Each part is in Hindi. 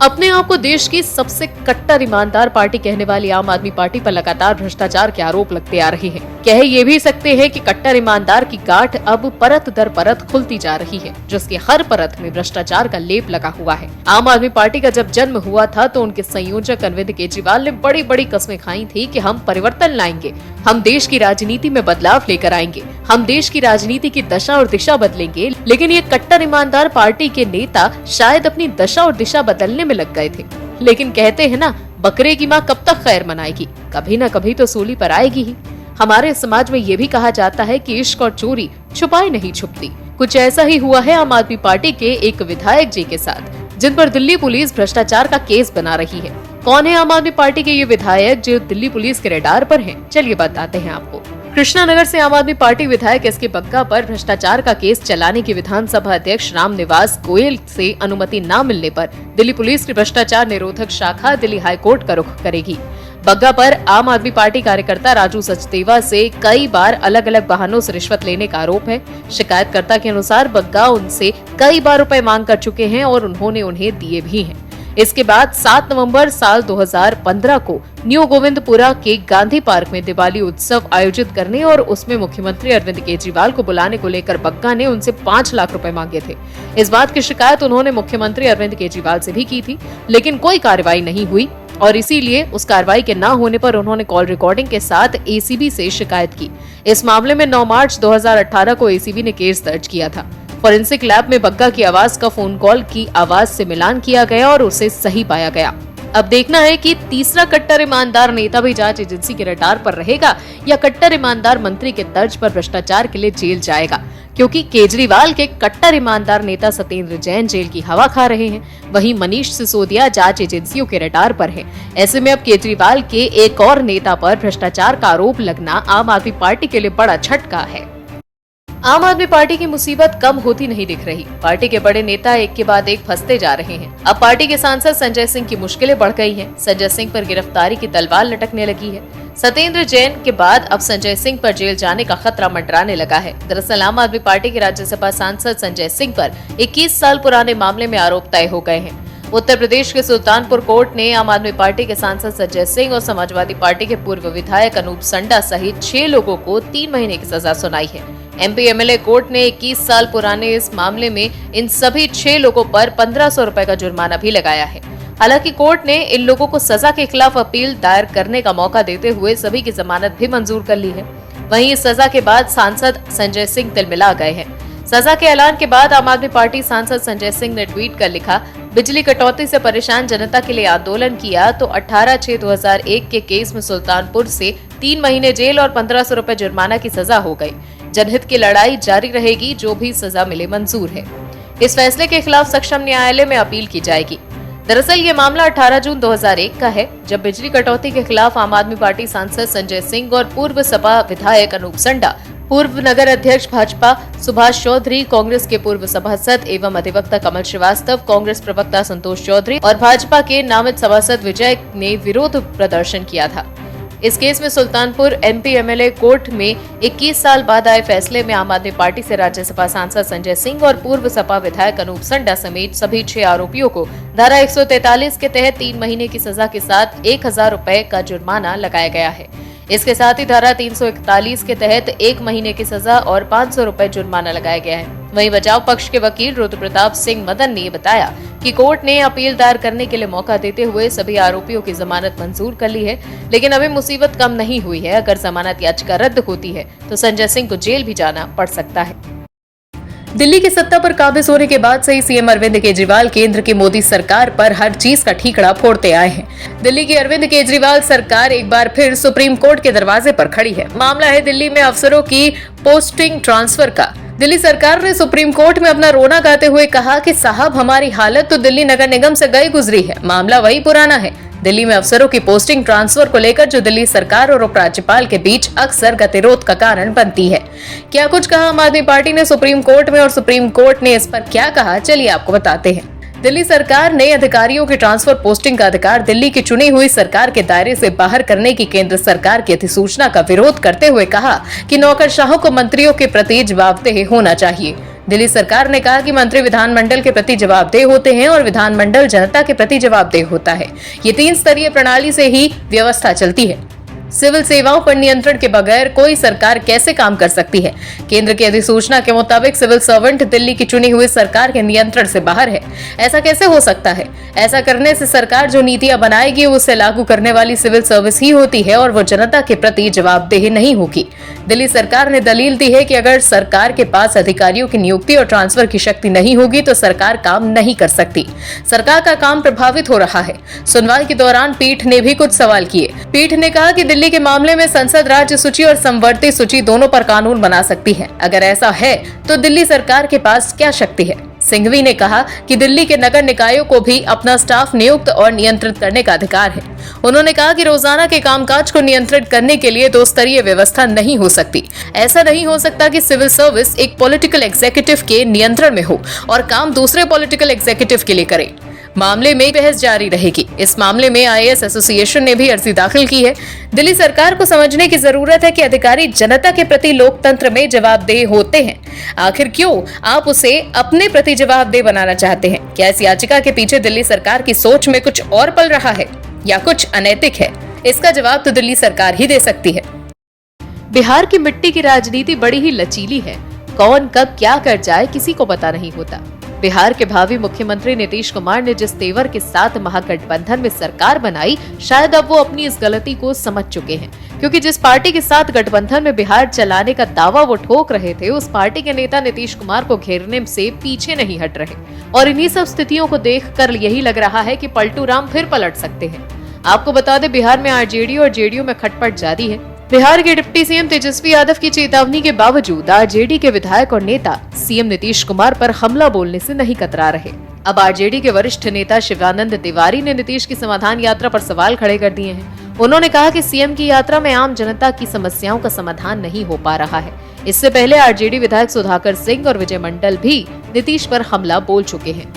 अपने आप को देश की सबसे कट्टर ईमानदार पार्टी कहने वाली आम आदमी पार्टी पर लगातार भ्रष्टाचार के आरोप लगते आ रहे हैं। कह ये भी सकते हैं कि कट्टर ईमानदार की गांठ अब परत दर परत खुलती जा रही है, जिसकी हर परत में भ्रष्टाचार का लेप लगा हुआ है। आम आदमी पार्टी का जब जन्म हुआ था तो उनके संयोजक अरविंद केजरीवाल ने बड़ी बड़ी कस्में खाई थी कि हम परिवर्तन लाएंगे, हम देश की राजनीति में बदलाव लेकर आएंगे, हम देश की राजनीति की दशा और दिशा बदलेंगे। लेकिन ये कट्टर ईमानदार पार्टी के नेता शायद अपनी दशा और दिशा बदलने में लग गए थे। लेकिन कहते हैं ना, बकरे की माँ कब तक खैर मनाएगी, कभी न कभी तो सूली पर आएगी ही। हमारे समाज में ये भी कहा जाता है कि इश्क और चोरी छुपाई नहीं छुपती। कुछ ऐसा ही हुआ है आम आदमी पार्टी के एक विधायक जी के साथ, जिन पर दिल्ली पुलिस भ्रष्टाचार का केस बना रही है। कौन है आम आदमी पार्टी के ये विधायक जो दिल्ली पुलिस के रडार पर हैं? चलिए बताते हैं आपको। कृष्णानगर से आम आदमी पार्टी विधायक एसके बग्गा पर भ्रष्टाचार का केस चलाने की विधानसभा अध्यक्ष रामनिवास गोयल से अनुमति न मिलने पर दिल्ली पुलिस की भ्रष्टाचार निरोधक शाखा दिल्ली हाईकोर्ट का रुख करेगी। बग्गा पर आम आदमी पार्टी कार्यकर्ता राजू सचदेवा से कई बार अलग अलग बहानों से रिश्वत लेने का आरोप है। शिकायतकर्ता के अनुसार बग्गा उनसे कई बार रुपए मांग कर चुके हैं और उन्होंने उन्हें दिए भी हैं। इसके बाद 7 नवंबर साल 2015 को न्यू गोविंदपुरा के गांधी पार्क में दिवाली उत्सव आयोजित करने और उसमें मुख्यमंत्री अरविंद केजरीवाल को बुलाने को लेकर बग्गा ने उनसे 5 लाख रुपए मांगे थे। इस बात की शिकायत उन्होंने मुख्यमंत्री अरविंद केजरीवाल से भी की थी, लेकिन कोई कार्रवाई नहीं हुई और इसीलिए उस कार्रवाई के न होने पर उन्होंने कॉल रिकॉर्डिंग के साथ एसीबी से शिकायत की। इस मामले में 9 मार्च 2018 को एसीबी ने केस दर्ज किया था। फॉरेंसिक लैब में बग्गा की आवाज का फोन कॉल की आवाज से मिलान किया गया और उसे सही पाया गया। अब देखना है कि तीसरा कट्टर ईमानदार नेता भी जांच एजेंसी के रडार पर रहेगा या कट्टर ईमानदार मंत्री के तर्ज पर भ्रष्टाचार के लिए जेल जाएगा, क्योंकि केजरीवाल के कट्टर ईमानदार नेता सत्येंद्र जैन जेल की हवा खा रहे हैं, वहीं मनीष सिसोदिया जांच एजेंसियों के रडार पर है। ऐसे में अब केजरीवाल के एक और नेता पर भ्रष्टाचार का आरोप लगना आम आदमी पार्टी के लिए बड़ा झटका है। आम आदमी पार्टी की मुसीबत कम होती नहीं दिख रही। पार्टी के बड़े नेता एक के बाद एक फंसते जा रहे हैं। अब पार्टी के सांसद संजय सिंह की मुश्किलें बढ़ गई हैं। संजय सिंह पर गिरफ्तारी की तलवार लटकने लगी है। सत्येंद्र जैन के बाद अब संजय सिंह पर जेल जाने का खतरा मंडराने लगा है। दरअसल आम आदमी पार्टी के राज्यसभा सांसद संजय सिंह पर 21 साल पुराने मामले में आरोप तय हो गए हैं। उत्तर प्रदेश के सुल्तानपुर कोर्ट ने आम आदमी पार्टी के सांसद संजय सिंह और समाजवादी पार्टी के पूर्व विधायक अनूप संडा सहित 6 लोगों को 3 महीने की सजा सुनाई है। एमपी एमएलए कोर्ट ने 21 साल पुराने इस मामले में इन सभी 6 लोगों पर 1500 रुपए का जुर्माना भी लगाया है। हालांकि कोर्ट ने इन लोगों को सजा के खिलाफ अपील दायर करने का मौका देते हुए सभी की जमानत भी मंजूर कर ली है। वहीं इस सजा के बाद सांसद संजय सिंह तिलमिला गए हैं। सजा के ऐलान के बाद आम आदमी पार्टी सांसद संजय सिंह ने ट्वीट कर लिखा, बिजली कटौती से परेशान जनता के लिए आंदोलन किया तो 18/6/2001 के केस में सुल्तानपुर से 3 महीने जेल और 1500 रुपए जुर्माना की सजा हो गई। जनहित की लड़ाई जारी रहेगी, जो भी सजा मिले मंजूर है। इस फैसले के खिलाफ सक्षम न्यायालय में अपील की जाएगी। दरअसल ये मामला 18 जून 2001 का है, जब बिजली कटौती के खिलाफ आम आदमी पार्टी सांसद संजय सिंह और पूर्व सपा विधायक अनूप संडा, पूर्व नगर अध्यक्ष भाजपा सुभाष चौधरी, कांग्रेस के पूर्व सभासद एवं अधिवक्ता कमल श्रीवास्तव, कांग्रेस प्रवक्ता संतोष चौधरी और भाजपा के नामित सभासद विजय ने विरोध प्रदर्शन किया था। इस केस में सुल्तानपुर एमपी एमएलए कोर्ट में 21 साल बाद आए फैसले में आम आदमी पार्टी से राज्यसभा सांसद संजय सिंह और पूर्व सपा विधायक अनूप संडा समेत सभी 6 आरोपियों को धारा 143 के तहत 3 महीने की सजा के साथ 1000 रुपए का जुर्माना लगाया गया है। इसके साथ ही धारा 341 के तहत 1 महीने की सजा और 500 रुपए जुर्माना लगाया गया है। वहीं बचाव पक्ष के वकील रुद्र प्रताप सिंह मदन ने बताया कि कोर्ट ने अपील दायर करने के लिए मौका देते हुए सभी आरोपियों की जमानत मंजूर कर ली है, लेकिन अभी मुसीबत कम नहीं हुई है। अगर जमानत याचिका रद्द होती है तो संजय सिंह को जेल भी जाना पड़ सकता है। दिल्ली की सत्ता पर काबिज होने के बाद से ही सीएम अरविंद केजरीवाल केंद्र की मोदी सरकार पर हर चीज का ठीकरा फोड़ते आए हैं। दिल्ली की अरविंद केजरीवाल सरकार एक बार फिर सुप्रीम कोर्ट के दरवाजे पर खड़ी है। मामला है दिल्ली में अफसरों की पोस्टिंग ट्रांसफर का। दिल्ली सरकार ने सुप्रीम कोर्ट में अपना रोना गाते हुए कहा कि साहब, हमारी हालत तो दिल्ली नगर निगम से गई गुजरी है। मामला वही पुराना है। दिल्ली में अफसरों की पोस्टिंग ट्रांसफर को लेकर जो दिल्ली सरकार और उपराज्यपाल के बीच अक्सर गतिरोध का कारण बनती है। क्या कुछ कहा आम आदमी पार्टी ने सुप्रीम कोर्ट में और सुप्रीम कोर्ट ने इस पर क्या कहा, चलिए आपको बताते हैं। दिल्ली सरकार ने अधिकारियों की ट्रांसफर पोस्टिंग का अधिकार दिल्ली की चुनी हुई सरकार के दायरे से बाहर करने की केंद्र सरकार की अधिसूचना का विरोध करते हुए कहा कि नौकरशाहों को मंत्रियों के प्रति जवाबदेह होना चाहिए। दिल्ली सरकार ने कहा कि मंत्री विधानमंडल के प्रति जवाबदेह होते हैं और विधानमंडल जनता के प्रति जवाबदेह होता है। ये 3 स्तरीय प्रणाली से ही व्यवस्था चलती है। सिविल सेवाओं पर नियंत्रण के बगैर कोई सरकार कैसे काम कर सकती है? केंद्र की अधिसूचना के मुताबिक सिविल सर्वेंट दिल्ली की चुनी हुई सरकार के नियंत्रण से बाहर है। ऐसा कैसे हो सकता है? ऐसा करने से सरकार जो नीतियां बनाएगी उसे लागू करने वाली सिविल सर्विस ही होती है और वो जनता के प्रति जवाबदेह नहीं होगी। दिल्ली सरकार ने दलील दी है कि अगर सरकार के पास अधिकारियों की नियुक्ति और ट्रांसफर की शक्ति नहीं होगी तो सरकार काम नहीं कर सकती। सरकार का काम प्रभावित हो रहा है। सुनवाई के दौरान पीठ ने भी कुछ सवाल किए। पीठ ने कहा कि दिल्ली के मामले में संसद राज्य सूची और समवर्ती सूची दोनों पर कानून बना सकती है। अगर ऐसा है तो दिल्ली सरकार के पास क्या शक्ति है? सिंघवी ने कहा कि दिल्ली के नगर निकायों को भी अपना स्टाफ नियुक्त और नियंत्रित करने का अधिकार है। उन्होंने कहा कि रोजाना के कामकाज को नियंत्रित करने के लिए 2 स्तरीय व्यवस्था नहीं हो सकती। ऐसा नहीं हो सकता कि सिविल सर्विस एक पॉलिटिकल एग्जीक्यूटिव के नियंत्रण में हो और काम दूसरे पॉलिटिकल एग्जीक्यूटिव के लिए करे। मामले में बहस जारी रहेगी। इस मामले में आईएएस एसोसिएशन ने भी अर्जी दाखिल की है। दिल्ली सरकार को समझने की जरूरत है कि अधिकारी जनता के प्रति लोकतंत्र में जवाबदेह होते हैं। आखिर क्यों आप उसे अपने प्रति जवाबदेह बनाना चाहते हैं? क्या इस याचिका के पीछे दिल्ली सरकार की सोच में कुछ और पल रहा है या कुछ अनैतिक है? इसका जवाब तो दिल्ली सरकार ही दे सकती है। बिहार की मिट्टी की राजनीति बड़ी ही लचीली है। कौन कब क्या कर जाए किसी को पता नहीं होता। बिहार के भावी मुख्यमंत्री नीतीश कुमार ने जिस तेवर के साथ महागठबंधन में सरकार बनाई, शायद अब वो अपनी इस गलती को समझ चुके हैं, क्योंकि जिस पार्टी के साथ गठबंधन में बिहार चलाने का दावा वो ठोक रहे थे, उस पार्टी के नेता नीतीश कुमार को घेरने से पीछे नहीं हट रहे। और इन्हीं सब स्थितियों को देखकर यही लग रहा है कि पलटू राम फिर पलट सकते हैं। आपको बता दें, बिहार में आरजेडी और जेडीयू में खटपट जारी है। बिहार के डिप्टी सीएम तेजस्वी यादव की चेतावनी के बावजूद आरजेडी के विधायक और नेता सीएम नीतीश कुमार पर हमला बोलने से नहीं कतरा रहे। अब आरजेडी के वरिष्ठ नेता शिवानंद तिवारी ने नीतीश की समाधान यात्रा पर सवाल खड़े कर दिए हैं। उन्होंने कहा कि सीएम की यात्रा में आम जनता की समस्याओं का समाधान नहीं हो पा रहा है। इससे पहले आरजेडी विधायक सुधाकर सिंह और विजय मंडल भी नीतीश पर हमला बोल चुके हैं।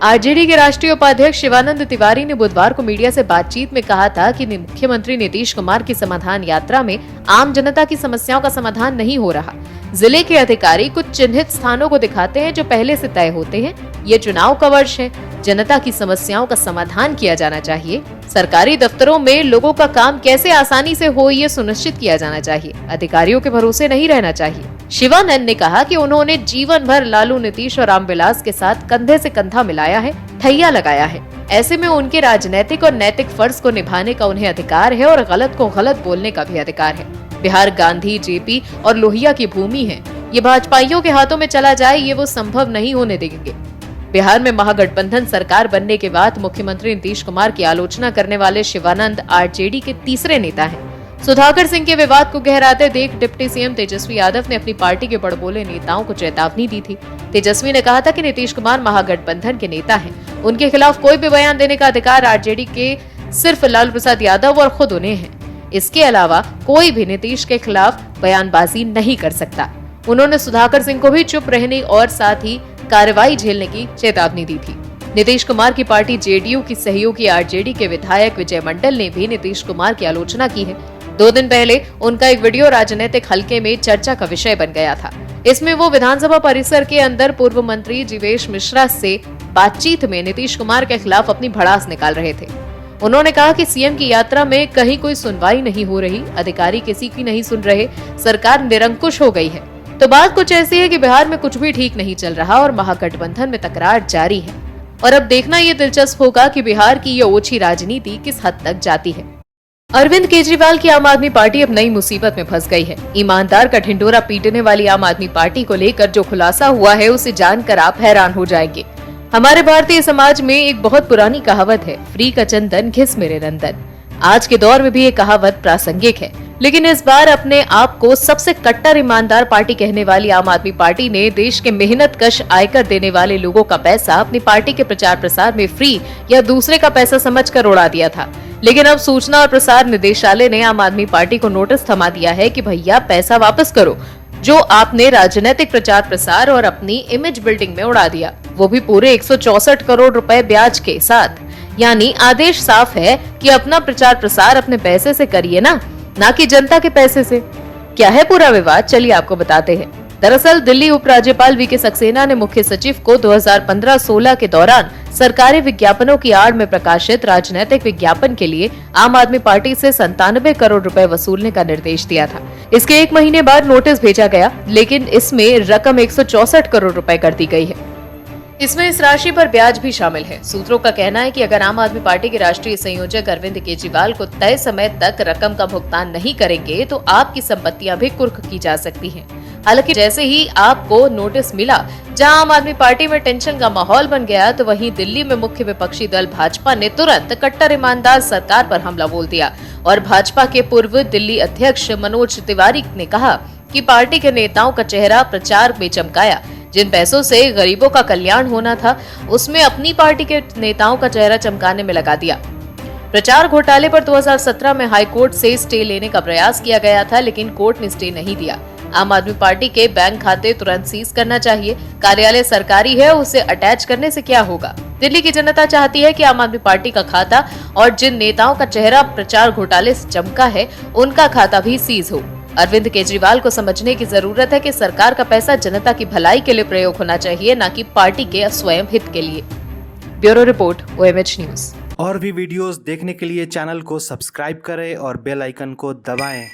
आरजेडी के राष्ट्रीय उपाध्यक्ष शिवानंद तिवारी ने बुधवार को मीडिया से बातचीत में कहा था कि मुख्यमंत्री नीतीश कुमार की समाधान यात्रा में आम जनता की समस्याओं का समाधान नहीं हो रहा। जिले के अधिकारी कुछ चिन्हित स्थानों को दिखाते हैं जो पहले से तय होते हैं। ये चुनाव का वर्ष है, जनता की समस्याओं का समाधान किया जाना चाहिए। सरकारी दफ्तरों में लोगों का काम कैसे आसानी से हो, ये सुनिश्चित किया जाना चाहिए। अधिकारियों के भरोसे नहीं रहना चाहिए। शिवानंद ने कहा कि उन्होंने जीवन भर लालू, नीतीश और रामविलास के साथ कंधे से कंधा मिलाया है, ठैया लगाया है। ऐसे में उनके राजनीतिक और नैतिक फर्ज को निभाने का उन्हें अधिकार है और गलत को गलत बोलने का भी अधिकार है। बिहार गांधी, जेपी और लोहिया की भूमि है। ये भाजपाइयों के हाथों में चला जाए, ये वो संभव नहीं होने देंगे। बिहार में महागठबंधन सरकार बनने के बाद मुख्यमंत्री नीतीश कुमार की आलोचना करने वाले शिवानंद आरजेडी के तीसरे नेता हैं। सुधाकर सिंह के विवाद को गहराते देख डिप्टी सीएम तेजस्वी यादव ने अपनी पार्टी के बड़बोले नेताओं को चेतावनी दी थी। तेजस्वी ने कहा था कि नीतीश कुमार महागठबंधन के नेता हैं। उनके खिलाफ कोई भी बयान देने का अधिकार आरजेडी के सिर्फ लालू प्रसाद यादव और खुद उन्हें है। इसके अलावा कोई भी नीतीश के खिलाफ बयानबाजी नहीं कर सकता। उन्होंने सुधाकर सिंह को भी चुप रहने और साथ ही कार्रवाई झेलने की चेतावनी दी थी। नीतीश कुमार की पार्टी जेडीयू की सहयोगी आरजेडी के विधायक विजय मंडल ने भी नीतीश कुमार की आलोचना की है। 2 दिन पहले उनका एक वीडियो राजनीतिक हलके में चर्चा का विषय बन गया था। इसमें वो विधानसभा परिसर के अंदर पूर्व मंत्री जीवेश मिश्रा से बातचीत में नीतीश कुमार के खिलाफ अपनी भड़ास निकाल रहे थे। उन्होंने कहा कि सीएम की यात्रा में कहीं कोई सुनवाई नहीं हो रही, अधिकारी किसी की नहीं सुन रहे, सरकार निरंकुश हो गई है। तो बात कुछ ऐसी है कि बिहार में कुछ भी ठीक नहीं चल रहा और महागठबंधन में तकरार जारी है। और अब देखना ये दिलचस्प होगा कि बिहार की ये ओछी राजनीति किस हद तक जाती है। अरविंद केजरीवाल की आम आदमी पार्टी अब नई मुसीबत में फंस गई है। ईमानदार का ढिंडोरा पीटने वाली आम आदमी पार्टी को लेकर जो खुलासा हुआ है उसे जानकर आप हैरान हो जाएंगे। हमारे भारतीय समाज में एक बहुत पुरानी कहावत है, फ्री का चंदन घिस मेरे नंदन। आज के दौर में भी ये कहावत प्रासंगिक है, लेकिन इस बार अपने आप को सबसे कट्टर ईमानदार पार्टी कहने वाली आम आदमी पार्टी ने देश के मेहनत कश आयकर देने वाले लोगों का पैसा अपनी पार्टी के प्रचार प्रसार में फ्री या दूसरे का पैसा समझकर उड़ा दिया था। लेकिन अब सूचना और प्रसार निदेशालय ने आम आदमी पार्टी को नोटिस थमा दिया है कि भैया पैसा वापस करो, जो आपने राजनीतिक प्रचार प्रसार और अपनी इमेज बिल्डिंग में उड़ा दिया, वो भी पूरे 164 करोड़ रुपए ब्याज के साथ। यानी आदेश साफ है कि अपना प्रचार प्रसार अपने पैसे से करिए ना कि जनता के पैसे से। क्या है पूरा विवाद, चलिए आपको बताते हैं। दरअसल दिल्ली उपराज्यपाल वीके सक्सेना ने मुख्य सचिव को 2015-16 के दौरान सरकारी विज्ञापनों की आड़ में प्रकाशित राजनीतिक विज्ञापन के लिए आम आदमी पार्टी से 97 करोड़ रुपए वसूलने का निर्देश दिया था। इसके 1 महीने बाद नोटिस भेजा गया, लेकिन इसमें रकम 164 करोड़ रुपए कर दी गई है। इसमें इस राशि पर ब्याज भी शामिल है। सूत्रों का कहना है कि अगर आम आदमी पार्टी के राष्ट्रीय संयोजक अरविंद केजरीवाल को तय समय तक रकम का भुगतान नहीं करेंगे तो आपकी संपत्तियां भी कुर्क की जा सकती हैं। हालांकि जैसे ही आपको नोटिस मिला, जहां आम आदमी पार्टी में टेंशन का माहौल बन गया, तो वहीं दिल्ली में मुख्य विपक्षी दल भाजपा ने तुरंत कट्टर ईमानदार सरकार पर हमला बोल दिया और भाजपा के पूर्व दिल्ली अध्यक्ष मनोज तिवारी ने कहा कि पार्टी के नेताओं का चेहरा प्रचार में चमकाया। जिन पैसों से गरीबों का कल्याण होना था, उसमें अपनी पार्टी के नेताओं का चेहरा चमकाने में लगा दिया। प्रचार घोटाले पर 2017 में हाईकोर्ट से स्टे लेने का प्रयास किया गया था, लेकिन कोर्ट ने स्टे नहीं दिया। आम आदमी पार्टी के बैंक खाते तुरंत सीज करना चाहिए। कार्यालय सरकारी है, उसे अटैच करने से क्या होगा? दिल्ली की जनता चाहती है कि आम आदमी पार्टी का खाता और जिन नेताओं का चेहरा प्रचार घोटाले से चमका है, उनका खाता भी सीज हो। अरविंद केजरीवाल को समझने की जरूरत है कि सरकार का पैसा जनता की भलाई के लिए प्रयोग होना चाहिए, न कि पार्टी के स्वयं हित के लिए। Bureau report, OMH news. और भी वीडियोस देखने के लिए चैनल को सब्सक्राइब करें और बेल आइकन को दबाएं।